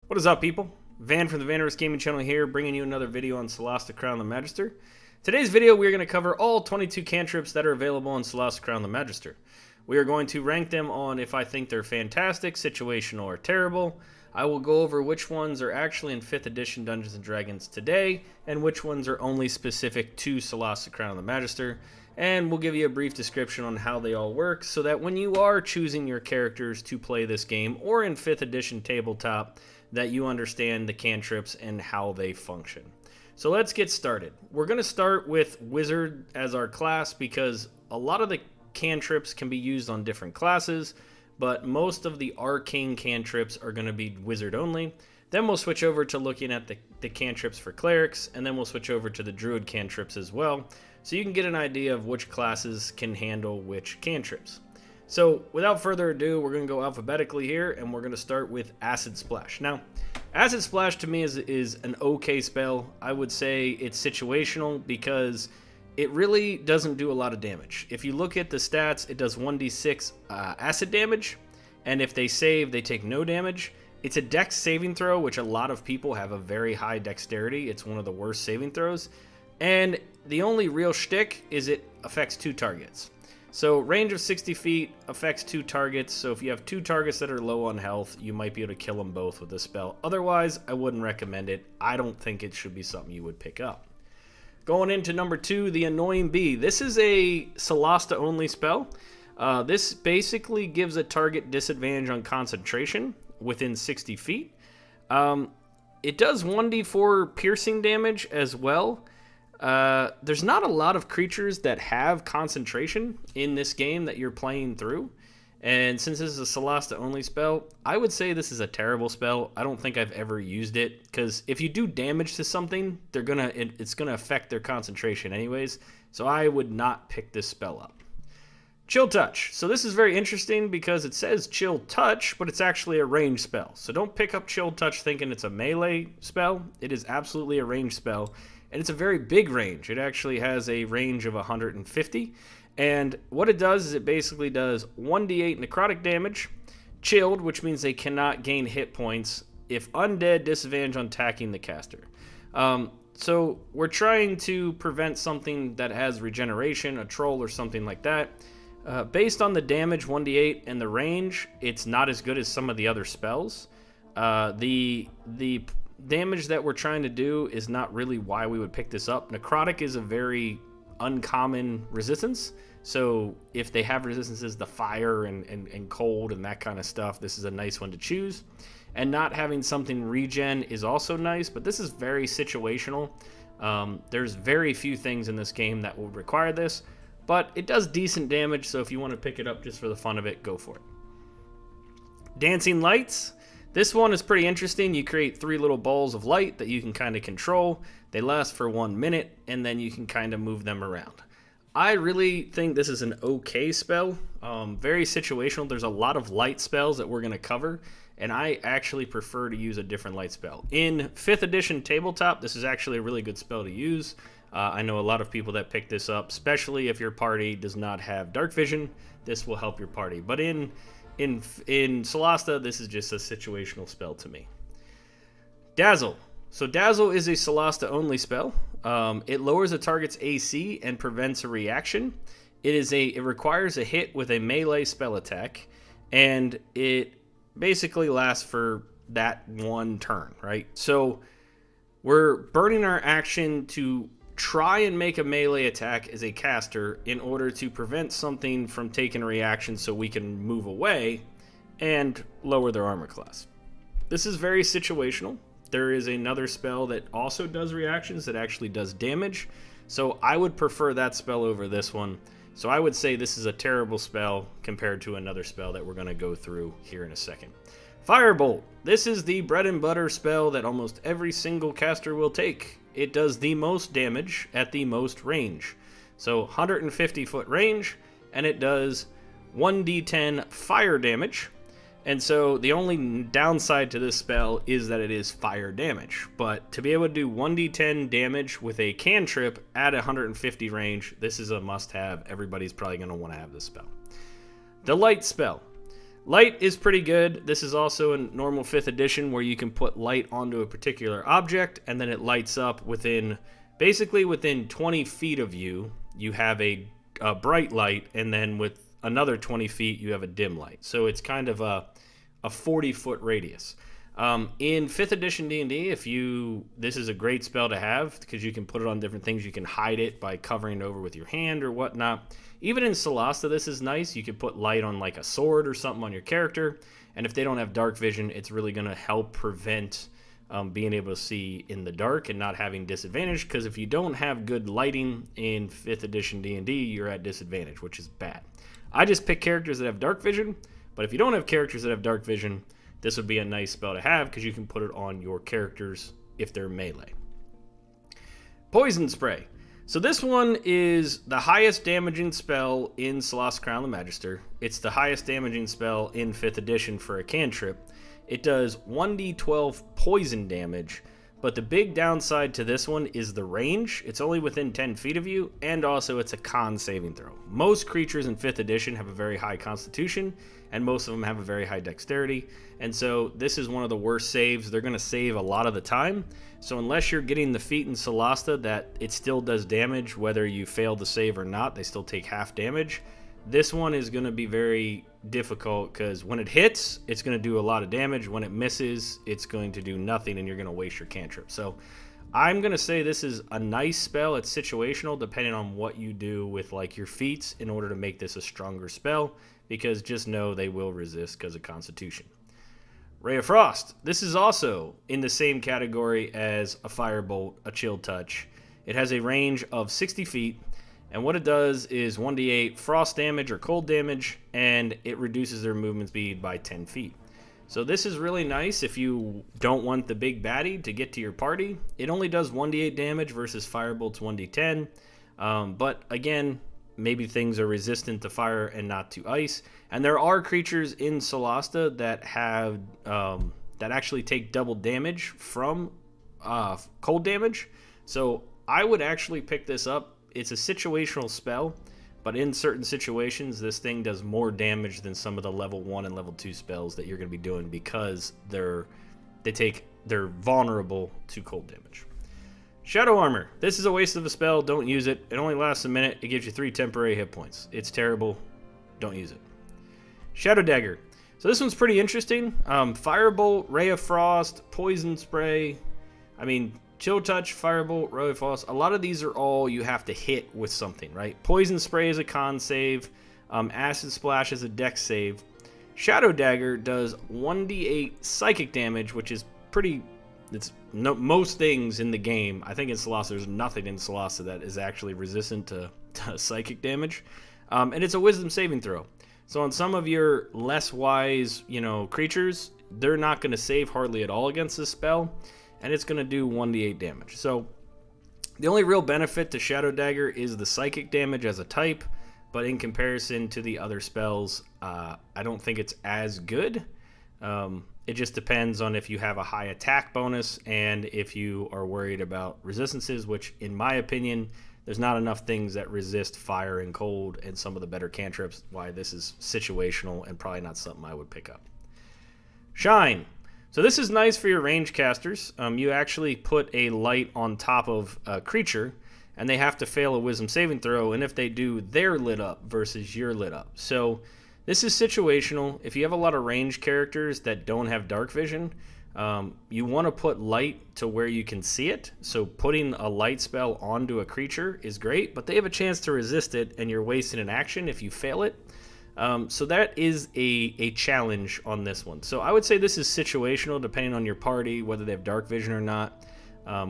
What is up, people? Van from the VaniverseGaming channel here, bringing you another video on Solasta Crown the Magister. Today's video, we're going to cover all 22 cantrips that are available on Solasta Crown the Magister. We are going to rank them on if I think they're fantastic, situational, or terrible. I will go over which ones are actually in 5th edition Dungeons & Dragons today, and which ones are only specific to Solasta Crown the Magister. And we'll give you a brief description on how they all work, so that when you are choosing your characters to play this game, or in 5th edition Tabletop, that you understand the cantrips and how they function. So let's get started. We're going to start with Wizard as our class because a lot of the cantrips can be used on different classes, but most of the arcane cantrips are going to be Wizard only. Then we'll switch over to looking at the cantrips for clerics, and then we'll switch over to the druid cantrips as well, so you can get an idea of which classes can handle which cantrips. So without further ado, we're going to go alphabetically here, and we're going to start with Acid Splash. Now, Acid Splash to me is an okay spell. I would say it's situational because it really doesn't do a lot of damage. If you look at the stats, it does 1d6 acid damage, and if they save, they take no damage. It's a dex saving throw, which a lot of people have a very high dexterity. It's one of the worst saving throws. And the only real shtick is it affects 2 targets. So range of 60 feet affects 2 targets, so if you have 2 targets that are low on health, you might be able to kill them both with this spell. Otherwise, I wouldn't recommend it. I don't think it should be something you would pick up. Going into number 2, the Annoying Bee. This is a Solasta only spell. This basically gives a target disadvantage on concentration within 60 feet. It does 1d4 piercing damage as well. There's not a lot of creatures that have concentration in this game that you're playing through, and since this is a Solasta only spell, I would say this is a terrible spell. I don't think I've ever used it, because if you do damage to something, it's gonna affect their concentration anyways, so I would not pick this spell up. Chill Touch. So this is very interesting because it says Chill Touch, but it's actually a ranged spell. So don't pick up Chill Touch thinking it's a melee spell. It is absolutely a ranged spell. And it's a very big range. It actually has a range of 150. And what it does is it basically does 1d8 necrotic damage, chilled, which means they cannot gain hit points, if undead, disadvantage on attacking the caster. So we're trying to prevent something that has regeneration, a troll or something like that. Based on the damage 1d8 and the range, it's not as good as some of the other spells. The damage that we're trying to do is not really why we would pick this up. Necrotic is a very uncommon resistance, so if they have resistances to fire and cold and that kind of stuff, this is a nice one to choose. And not having something regen is also nice, but this is very situational. There's very few things in this game that will require this, but it does decent damage, so if you want to pick it up just for the fun of it, go for it. Dancing Lights. This one is pretty interesting. You create 3 little balls of light that you can kind of control. They last for 1 minute, and then you can kind of move them around. I really think this is an okay spell. Very situational. There's a lot of light spells that we're going to cover, and I actually prefer to use a different light spell. In 5th edition Tabletop, this is actually a really good spell to use. I know a lot of people that pick this up, especially if your party does not have dark vision. This will help your party. But in Solasta, this is just a situational spell to me. Dazzle. So Dazzle is a Solasta only spell. It lowers a target's AC and prevents a reaction. It requires a hit with a melee spell attack, and it basically lasts for that 1 turn, right? So we're burning our action to try and make a melee attack as a caster in order to prevent something from taking a reaction so we can move away and lower their armor class. This is very situational. There is another spell that also does reactions that actually does damage, so I would prefer that spell over this one. So I would say this is a terrible spell compared to another spell that we're going to go through here in a second. Firebolt. This is the bread and butter spell that almost every single caster will take. It does the most damage at the most range. So 150 foot range, and it does 1d10 fire damage. And so the only downside to this spell is that it is fire damage. But to be able to do 1d10 damage with a cantrip at 150 range, this is a must-have. Everybody's probably going to want to have this spell. The Light Spell. Light is pretty good. This is also in normal 5th edition where you can put light onto a particular object and then it lights up basically within 20 feet of you. You have a bright light, and then with another 20 feet you have a dim light. So it's kind of a 40-foot radius. In 5th edition D&D, this is a great spell to have because you can put it on different things. You can hide it by covering it over with your hand or whatnot. Even in Solasta, this is nice. You can put light on like a sword or something on your character, and if they don't have dark vision, it's really going to help prevent being able to see in the dark and not having disadvantage, because if you don't have good lighting in 5th edition D&D, you're at disadvantage, which is bad. I just pick characters that have dark vision, but if you don't have characters that have dark vision, this would be a nice spell to have because you can put it on your characters if they're melee. Poison Spray. So this one is the highest damaging spell in Solasta Crown of the Magister. It's the highest damaging spell in 5th edition for a cantrip. It does 1d12 poison damage, but the big downside to this one is the range. It's only within 10 feet of you, and also it's a con saving throw. Most creatures in 5th edition have a very high constitution, and most of them have a very high dexterity, and so this is one of the worst saves. They're going to save a lot of the time, so unless you're getting the feat in Solasta that it still does damage, whether you fail the save or not, they still take half damage. This one is going to be very difficult because when it hits, it's going to do a lot of damage. When it misses, it's going to do nothing, and you're going to waste your cantrip. So I'm going to say this is a nice spell. It's situational depending on what you do with like your feats in order to make this a stronger spell, because just know they will resist because of Constitution. Ray of Frost. This is also in the same category as a Firebolt, a Chill Touch. It has a range of 60 feet. And what it does is 1d8 frost damage or cold damage, and it reduces their movement speed by 10 feet. So this is really nice if you don't want the big baddie to get to your party. It only does 1d8 damage versus Firebolt's 1d10. But again, maybe things are resistant to fire and not to ice. And there are creatures in Solasta that have that actually take double damage from cold damage. So I would actually pick this up. It's a situational spell, but in certain situations, this thing does more damage than some of the level 1 and level 2 spells that you're going to be doing because they're vulnerable to cold damage. Shadow Armor. This is a waste of a spell. Don't use it. It only lasts a minute. It gives you 3 temporary hit points. It's terrible. Don't use it. Shadow Dagger. So this one's pretty interesting. Firebolt, Ray of Frost, Poison Spray. I mean, Chill Touch, Firebolt, Ray of Frost. A lot of these are all you have to hit with something, right? Poison Spray is a con save. Acid Splash is a dex save. Shadow Dagger does 1d8 psychic damage, which is pretty... most things in the game. I think in Solasta, there's nothing in Solasta that is actually resistant to psychic damage. And it's a wisdom saving throw. So on some of your less wise, creatures, they're not going to save hardly at all against this spell. And it's going to do 1d8 damage. So the only real benefit to Shadow Dagger is the psychic damage as a type, but in comparison to the other spells, I don't think it's as good. It just depends on if you have a high attack bonus and if you are worried about resistances, which in my opinion, there's not enough things that resist fire and cold and some of the better cantrips, why this is situational and probably not something I would pick up. Shine. So this is nice for your range casters. You actually put a light on top of a creature, and they have to fail a wisdom saving throw, and if they do, they're lit up versus you're lit up. So this is situational. If you have a lot of range characters that don't have dark vision, you want to put light to where you can see it. So putting a light spell onto a creature is great, but they have a chance to resist it, and you're wasting an action if you fail it. So that is a challenge on this one. So I would say this is situational depending on your party, whether they have dark vision or not,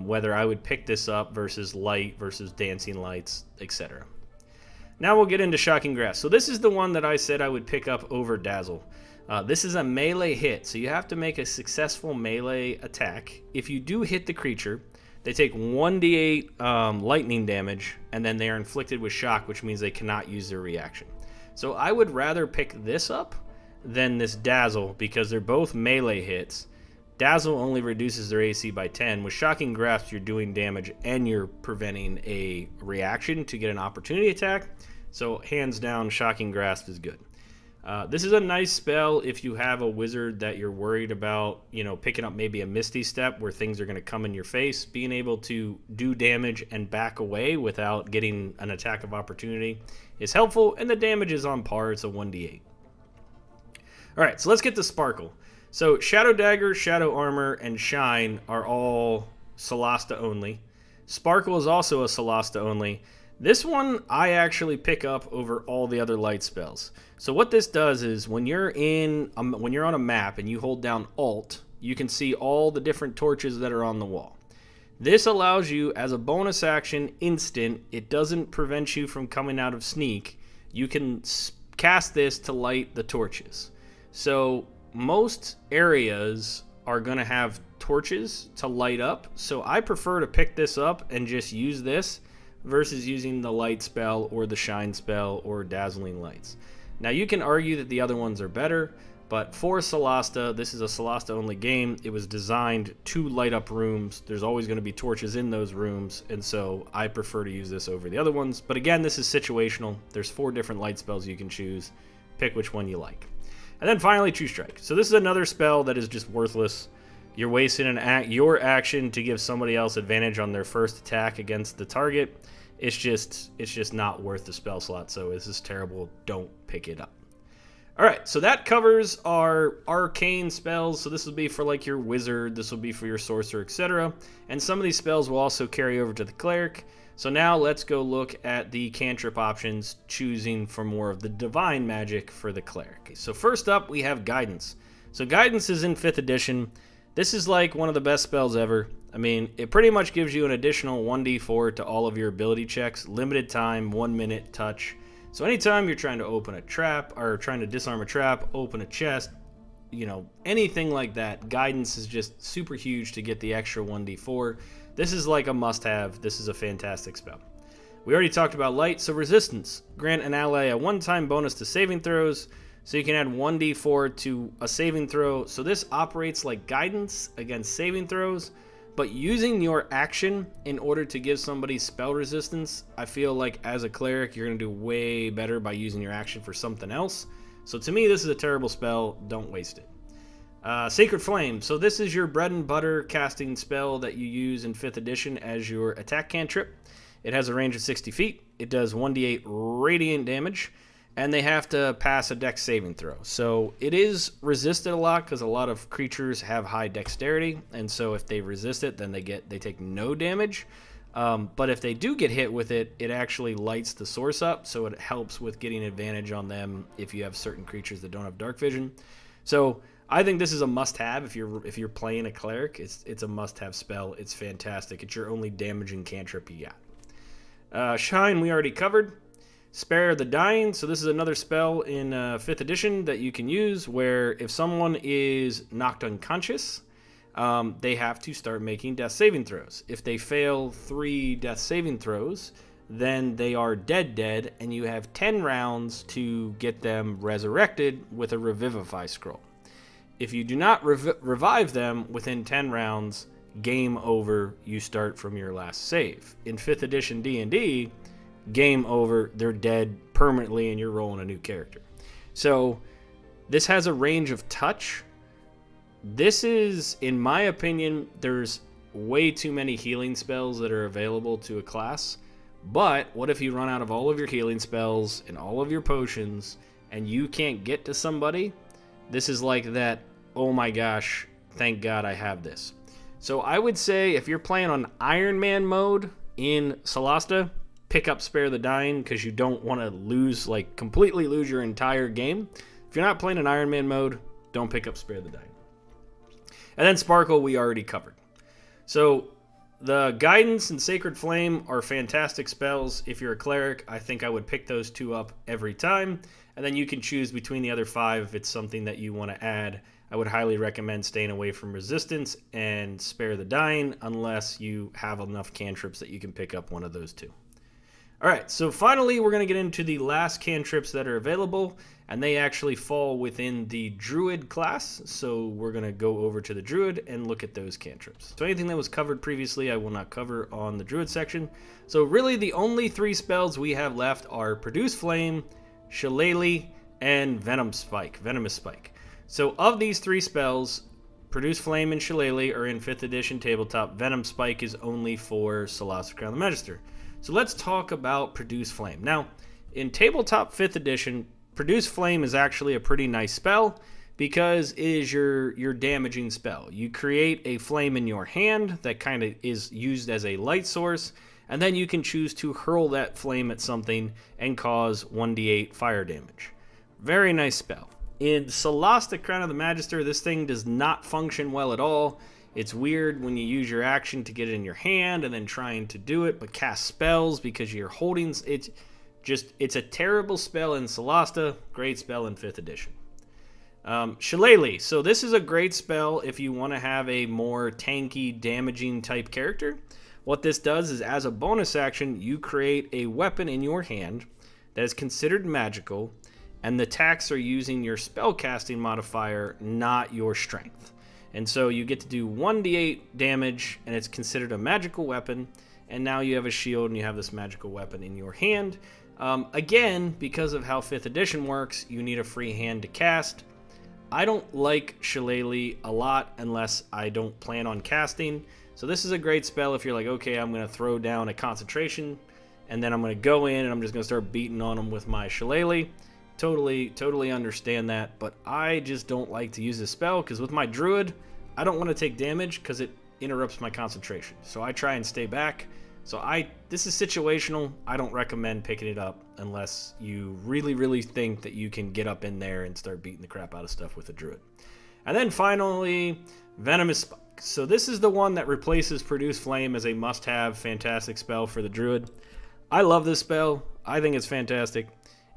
whether I would pick this up versus light versus dancing lights, etc. Now we'll get into Shocking Grasp. So this is the one that I said I would pick up over Dazzle. This is a melee hit, so you have to make a successful melee attack. If you do hit the creature, they take 1d8 lightning damage, and then they are inflicted with shock, which means they cannot use their reaction. So I would rather pick this up than this Dazzle because they're both melee hits. Dazzle only reduces their AC by 10. With Shocking Grasp, you're doing damage and you're preventing a reaction to get an opportunity attack. So hands down, Shocking Grasp is good. This is a nice spell if you have a wizard that you're worried about, you know, picking up maybe a Misty Step where things are going to come in your face. Being able to do damage and back away without getting an attack of opportunity is helpful, and the damage is on par. It's a 1d8. Alright, so let's get to Sparkle. So Shadow Dagger, Shadow Armor, and Shine are all Solasta only. Sparkle is also a Solasta only. This one I actually pick up over all the other light spells. So what this does is when you're on a map and you hold down Alt, you can see all the different torches that are on the wall. This allows you, as a bonus action, instant. It doesn't prevent you from coming out of sneak. You can cast this to light the torches. So most areas are going to have torches to light up, so I prefer to pick this up and just use this versus using the light spell or the shine spell or dazzling lights. Now you can argue that the other ones are better, but for Solasta, this is a Solasta only game. It was designed to light up rooms. There's always going to be torches in those rooms, and so I prefer to use this over the other ones. But again, this is situational. There's 4 different light spells you can choose. Pick which one you like. And then finally, True Strike. So this is another spell that is just worthless. You're wasting your action to give somebody else advantage on their first attack against the target. It's just not worth the spell slot. So this is terrible. Don't pick it up. All right, so that covers our arcane spells. So this will be for like your wizard. This will be for your sorcerer, etc. And some of these spells will also carry over to the cleric. So now let's go look at the cantrip options, choosing for more of the divine magic for the cleric. So first up, we have Guidance. So Guidance is in 5th edition. This is like one of the best spells ever. I mean, it pretty much gives you an additional 1d4 to all of your ability checks, limited time, 1 minute touch. So anytime you're trying to open a trap or trying to disarm a trap, open a chest, you know, anything like that, Guidance is just super huge to get the extra 1d4. This is like a must-have. This is a fantastic spell. We already talked about Light, so Resistance. Grant an ally a one-time bonus to saving throws, so you can add 1d4 to a saving throw. So this operates like Guidance against saving throws, but using your action in order to give somebody spell resistance, I feel like as a cleric, you're going to do way better by using your action for something else. So to me, this is a terrible spell. Don't waste it. Sacred Flame. So this is your bread and butter casting spell that you use in 5th edition as your attack cantrip. It has a range of 60 feet. It does 1d8 radiant damage, and they have to pass a dex saving throw. So it is resisted a lot because a lot of creatures have high dexterity, and so if they resist it, then they take no damage. But if they do get hit with it, it actually lights the source up, so it helps with getting advantage on them if you have certain creatures that don't have dark vision. So I think this is a must-have if you're playing a cleric. It's a must-have spell. It's fantastic. It's your only damaging cantrip you got. Shine we already covered. Spare the Dying. So this is another spell in 5th edition that you can use where if someone is knocked unconscious, they have to start making death saving throws. If they fail 3 death saving throws, then they are dead, and you have 10 rounds to get them resurrected with a Revivify scroll. If you do not revive them within 10 rounds, game over, you start from your last save. In 5th edition D&D, game over, they're dead permanently and you're rolling a new character. So this has a range of touch. This is, in my opinion, there's way too many healing spells that are available to a class. But what if you run out of all of your healing spells and all of your potions and you can't get to somebody? This is like that, oh my gosh, thank God I have this. So I would say if you're playing on Iron Man mode in Solasta, pick up Spare the Dying because you don't want to completely lose your entire game. If you're not playing in Iron Man mode, don't pick up Spare the Dying. And then Sparkle we already covered. So the Guidance and Sacred Flame are fantastic spells. If you're a cleric, I think I would pick those 2 up every time. And then you can choose between the other 5 if it's something that you want to add. I would highly recommend staying away from Resistance and Spare the Dying unless you have enough cantrips that you can pick up one of those 2. Alright, so finally we're going to get into the last cantrips that are available, and they actually fall within the Druid class, so we're going to go over to the Druid and look at those cantrips. So anything that was covered previously I will not cover on the Druid section. So really the only 3 spells we have left are Produce Flame, Shillelagh, and Venomous Spike. So of these 3 spells, Produce Flame and Shillelagh are in 5th edition tabletop. Venom Spike is only for Solasta Crown of the Magister. So let's talk about Produce Flame. Now, in tabletop 5th edition, Produce Flame is actually a pretty nice spell because it is your damaging spell. You create a flame in your hand that kind of is used as a light source, and then you can choose to hurl that flame at something and cause 1d8 fire damage. Very nice spell. In Solasta Crown of the Magister, this thing does not function well at all. It's weird when you use your action to get it in your hand and then trying to do it, but cast spells because you're holding. It's a terrible spell in Solasta, great spell in 5th edition. Shillelagh. So this is a great spell if you want to have a more tanky, damaging type character. What this does is, as a bonus action, you create a weapon in your hand that is considered magical, and the attacks are using your spellcasting modifier, not your strength. And so you get to do 1d8 damage, and it's considered a magical weapon, and now you have a shield and you have this magical weapon in your hand. Again, because of how 5th edition works, you need a free hand to cast. I don't like Shillelagh a lot unless I don't plan on casting. So this is a great spell if you're like, okay, I'm going to throw down a concentration, and then I'm going to go in and I'm just going to start beating on them with my Shillelagh. Totally understand that, but I just don't like to use this spell because with my druid, I don't want to take damage because it interrupts my concentration. So I try and stay back. So this is situational. I don't recommend picking it up unless you really think that you can get up in there and start beating the crap out of stuff with a druid. And then finally, Venomous Spike. So this is the one that replaces Produce Flame as a must-have fantastic spell for the druid. I love this spell. I think it's fantastic.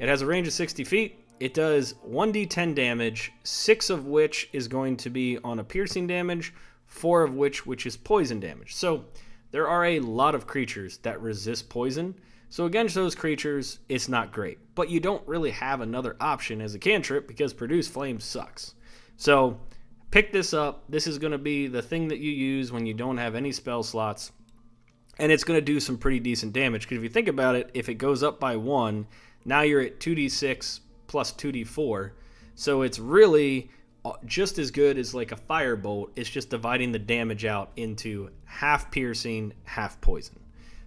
It has a range of 60 feet. It does 1d10 damage, 6 of which is going to be on a piercing damage, 4 of which is poison damage. So there are a lot of creatures that resist poison. So against those creatures, it's not great. But you don't really have another option as a cantrip because Produce Flame sucks. So pick this up. This is going to be the thing that you use when you don't have any spell slots. And it's going to do some pretty decent damage. Because if you think about it, if it goes up by 1, now you're at 2d6 plus 2d4. So it's really just as good as like a firebolt. It's just dividing the damage out into half piercing, half poison.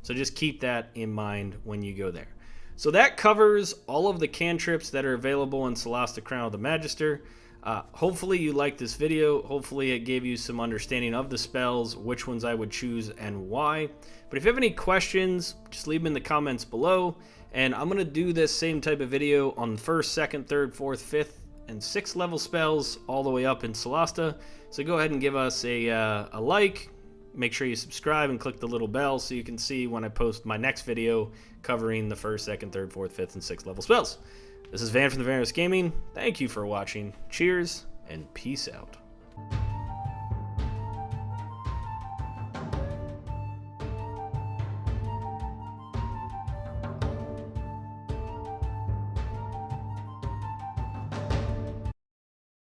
So just keep that in mind when you go there. So that covers all of the cantrips that are available in Solasta Crown of the Magister. Hopefully you liked this video. Hopefully it gave you some understanding of the spells, which ones I would choose and why. But if you have any questions, just leave them in the comments below. And I'm going to do this same type of video on 1st, 2nd, 3rd, 4th, 5th, and 6th level spells all the way up in Solasta. So go ahead and give us a like. Make sure you subscribe and click the little bell so you can see when I post my next video covering the 1st, 2nd, 3rd, 4th, 5th, and 6th level spells. This is Van from VaniverseGaming. Thank you for watching. Cheers and peace out.